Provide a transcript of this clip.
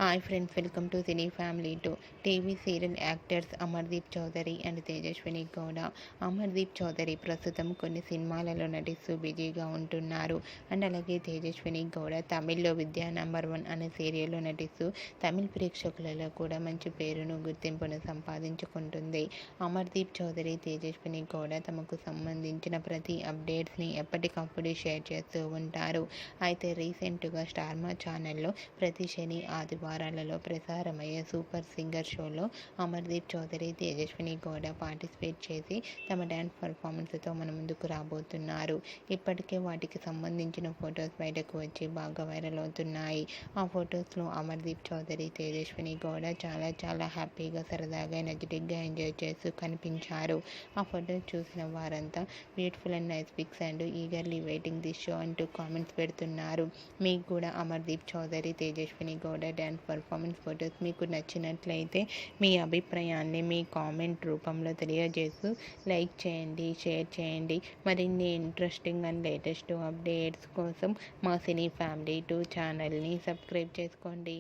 Hi friends, welcome to cine family to TV serial actors Amardeep Chowdary and Tejaswini Gowda. Amardeep Chowdary ప్రస్తుతం కొన్ని సినిమాలలో నటిస్తూ బిజీగా ఉంటున్నారు. అండ్ అలాగే తేజస్విని గౌడ తమిళ్లో విద్యా నంబర్ 1 అనే సీరియల్లో నటిస్తూ తమిళ్ ప్రేక్షకులలో కూడా మంచి పేరును గుర్తింపును సంపాదించుకుంటుంది. అమర్దీప్ చౌదరి, తేజస్విని గౌడ తమకు సంబంధించిన ప్రతి అప్డేట్స్ని ఎప్పటికప్పుడు షేర్ చేస్తూ ఉంటారు. అయితే రీసెంట్గా స్టార్మా ఛానల్లో ప్రతి శని, ఆదివారాలలో ప్రసారమయ్యే సూపర్ సింగర్ షోలో అమర్దీప్ చౌదరి, తేజస్విని గౌడ పార్టిసిపేట్ చేసి తమ డ్యాన్స్ పర్ఫార్మెన్స్తో మన ముందుకు రాబోతున్నారు. ఇప్పటికే వాటికి సంబంధించిన ఫొటోస్ బయటకు వచ్చి బాగా వైరల్ అవుతున్నాయి. ఆ ఫొటోస్లో అమర్దీప్ చౌదరి, తేజస్విని గౌడ చాలా హ్యాపీగా, సరదాగా, ఎనర్జెటిక్గా ఎంజాయ్ చేస్తూ కనిపించారు. ఆ ఫొటోస్ చూసిన వారంతా beautiful and nice pics and eagerly waiting this show అంటూ కామెంట్స్ పెడుతున్నారు. మీకు కూడా Amardeep Chowdary, Tejaswini Gowda dance performance photos మీకు నచ్చినట్లయితే మీ అభిప్రాయాన్ని మీ కామెంట్ రూపంలో తెలియజేస్తూ లైక్ చేయండి, షేర్ చేయండి. మరిన్ని ఇంట్రెస్టింగ్ అండ్ లేటెస్ట్ అప్డేట్స్ కోసం మా సినీ ఫ్యామిలీ 2 ఛానల్ని సబ్స్క్రైబ్ చేసుకోండి.